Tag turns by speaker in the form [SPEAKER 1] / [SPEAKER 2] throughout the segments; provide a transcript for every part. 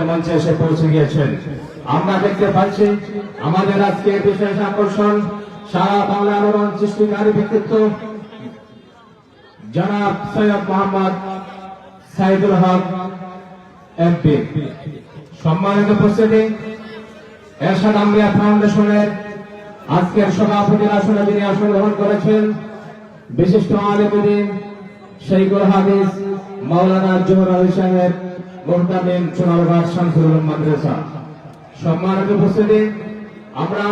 [SPEAKER 1] মঞ্চে এসে পৌঁছে গিয়েছেন। আমরা দেখতে পাচ্ছি আমাদের আজকে বিশেষ আকর্ষণ সারা বাংলা আলোড়ন সৃষ্টিকারী ব্যক্তিত্ব জনাব সৈয়দ মোহাম্মদ সাইদুল হক এমপি। সম্মানিত উপস্থিতি, এরশাদ আম্বিয়া ফাউন্ডেশনের আজকের সভাপতির আসনে যিনি আসন গ্রহণ করেছেন বিশিষ্ট আলেম দ্বীন শাইখুল হাদিস মাওলানা জোহর আলী সাহেব মোহতামিম সোনারঘাট শামসুল উলুম মাদ্রাসা। সম্মানিত উপস্থিতি, আমরা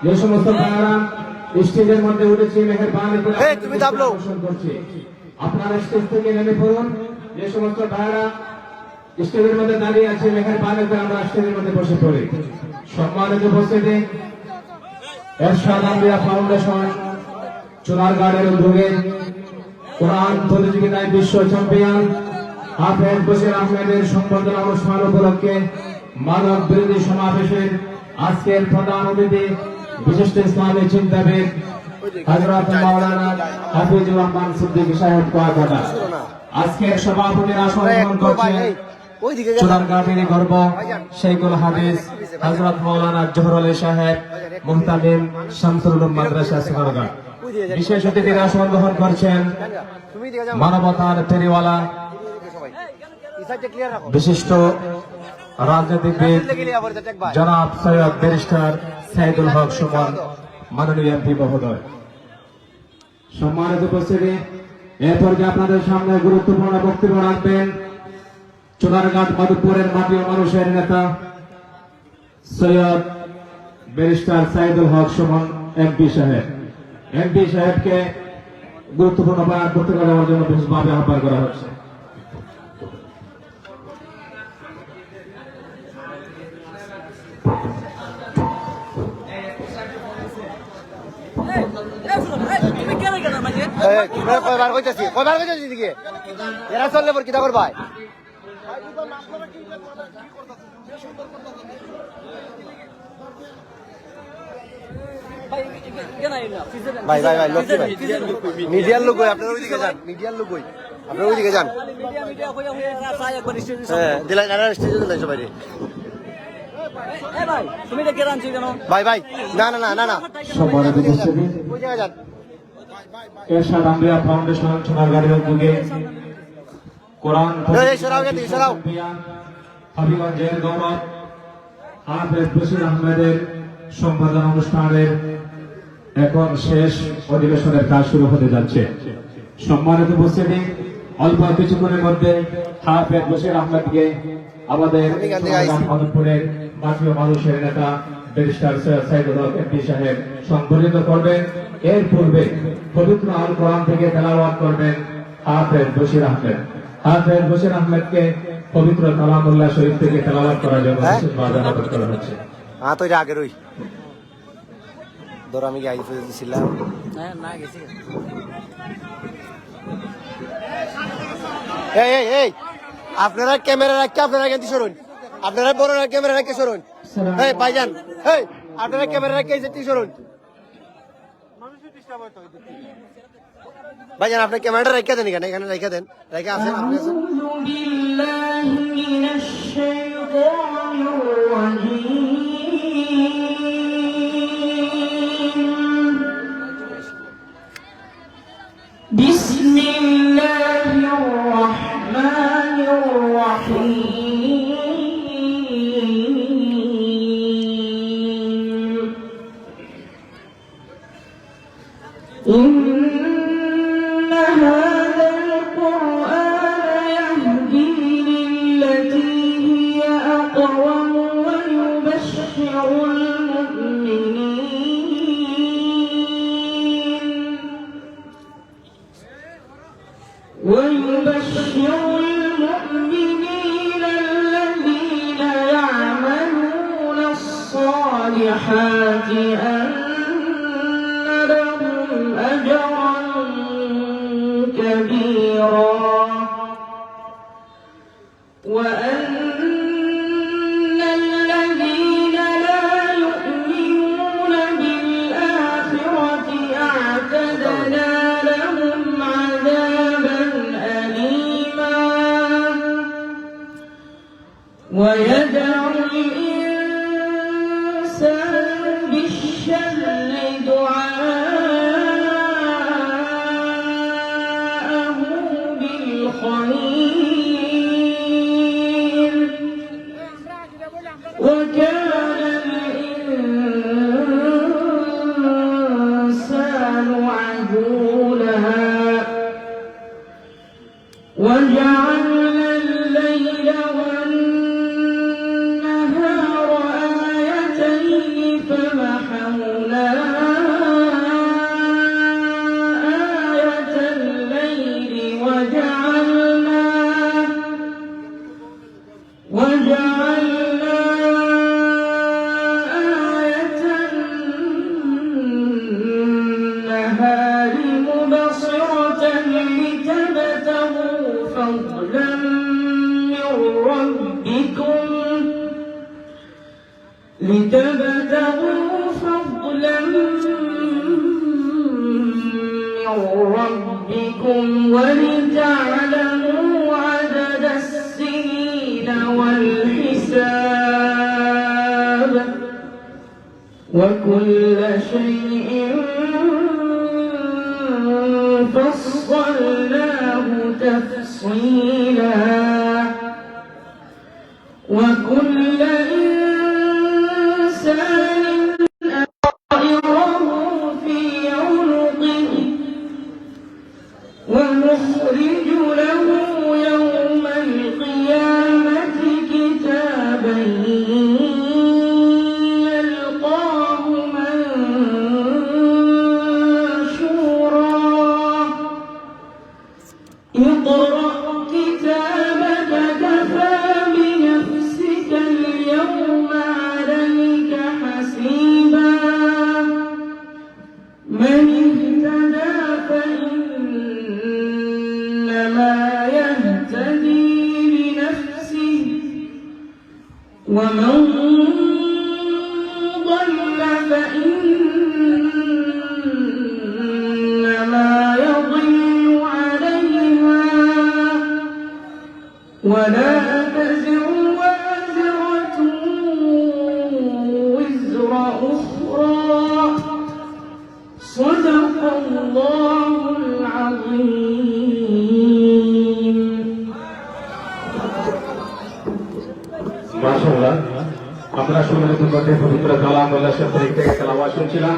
[SPEAKER 1] যে সমস্ত ভাইয়েরা স্টেজের মধ্যে উঠেছি মেহেরবানি করে করছি, আপনারা স্টেজ থেকে নেমে পড়ুন। যে সমস্ত ভাইয়েরা স্টেজের মধ্যে দাঁড়িয়ে আছে মেহেরবানি করে আমরা স্টেজের মধ্যে বসে পড়ি। সম্মানিত উপস্থিতি, এরশাদ আম্বিয়া ফাউন্ডেশন চুনারঘাটের উদ্যোগে কোরআন প্রতিযোগিতায় বিশ্ব চ্যাম্পিয়ন হাফেজ বশির আহমেদের সংবর্ধনা অনুষ্ঠান উপলক্ষে মানব বিরোধী সমাবেশের আজকের প্রধান অতিথি বিশিষ্ট ইসলামী চিন্তাবিদ হযরত মাওলানা হাফিজুর রহমান সিদ্দিকী সাহেব কুয়াকাটা। আজকের সভাপতির আসন গ্রহণ করছেন চুনারঘাটের গর্ব শাইখুল হাদিস হযরত মাওলানা জোহর আলী সাহেব মোহতামিম শামসুল উলুম মাদ্রাসা সোনারঘাট। বিশেষ অতিথির আসন গ্রহণ করছেন মানবতার ফেরিওয়ালা বিশিষ্ট রাজনীতিবিদ জনাব সৈয়দ ব্যারিস্টার সাইদুল হক সুমন মাননীয় এমপি মহোদয়। সম্মানিত উপস্থিতি, এরপর যে আপনাদের সামনে গুরুত্বপূর্ণ বক্তব্য রাখবেন চুনারঘাট মাধবপুরের মাটি ও মানুষের নেতা সৈয়দ ব্যারিস্টার সাইদুল হক সুমন এমপি সাহেব। এমপি সাহেবকে গুরুত্বপূর্ণ বক্তব্য দেওয়ার জন্য বিশেষভাবে আহ্বান করা হচ্ছে।
[SPEAKER 2] কয়বার কইতাছি দিকে এরা চললে পর কিতা করবাই? ভাই ভাই ভাই লক্ষ্মী ভাই মিডিয়ার লোক আপনারা ওইদিকে যান, মিডিয়ার লোক আপনারা ওইদিকে যান। হ্যাঁ দিলাই নানা স্টেজে দিলাই সবাই। ভাই ভাই না না না না না ওই জায়গায় যান।
[SPEAKER 1] এরশাদ আম্বিয়া ফাউন্ডেশন চুনারঘাটের উদ্যোগে কোরআন হবিগঞ্জের গৌরব হাফেজ বশির আহমেদের সম্পাদনা অনুষ্ঠানের এখন শেষ অধিবেশনের কাজ শুরু হতে যাচ্ছে। সম্মানিত উপস্থিতি, অল্প কিছুক্ষণের মধ্যে হাফেজ বশির আহমেদকে আমাদের মাধবপুরের মাটি ও মানুষের নেতা ব্যারিস্টার সৈয়দ সাইদুল হক এমপি সাহেব সংবর্ধিত করবেন। এর পূর্বে পবিত্র আল কোরআন থেকে তেলাওয়াত করবেন হাফেজ বশির আহমেদ। হাফেজ বশির আহমেদকে পবিত্র কালামুল্লাহ শরীফ থেকে তেলাওয়াত করার জন্য বিশেষভাবে আহ্বান করা হচ্ছে।
[SPEAKER 2] তো এটা আগের ওই ধর আমি গাই দিয়েছিলাম না গেছি। এই আপনারা ক্যামেরা রাখতে আপনারা কিন্তু সরুন, আপনারা বড় ক্যামেরা রাখতে সরুন। এই ভাইজান এই আপনারা ক্যামেরা রাখতে যেতে সরুন। ভাইজান আপনি ক্যামেরাটা রেখে দেন, এখানে এখানে রেখে দেন, রেখে আসেন আপনি আসেন।
[SPEAKER 3] إن هذا القرآن يهدي للتي هي أقوم ويبشر المؤمنين الذين يعملون الصالحات أن لهم أجرا كبيرا وأن الذين لا يؤمنون بالآخرة أعتدنا لهم عذابا أليما ويدعو الإنسان بالشر دعاءه بالخير وكان الإنسان عجولا وجعلنا الليل والنهار آيتين فمحونا آية الليل وجعلنا آية النهار مبصرة لتبتغوا فضلا من ربكم ولتعلموا عدد السنين والحساب وكل شيء فصلناه تفصيلا وكل إنسان طائره في عنقه ونخرج له يوم القيامة كتابا يلقاه منشورا اقرأ كتابك كفى بنفسك اليوم عليك حسيبا من اهتدى فإنما يهتدي لنفسه ومن ضل فإنما يضل عليها ولا تزر وازرة وزر أخرى صدق الله العظيم
[SPEAKER 1] মাশাআল্লাহ আমরা সম্মিলিত করতে পবিত্র কালাম আল্লাহ শরীফ থেকে তেলাওয়াত শুনছিলাম।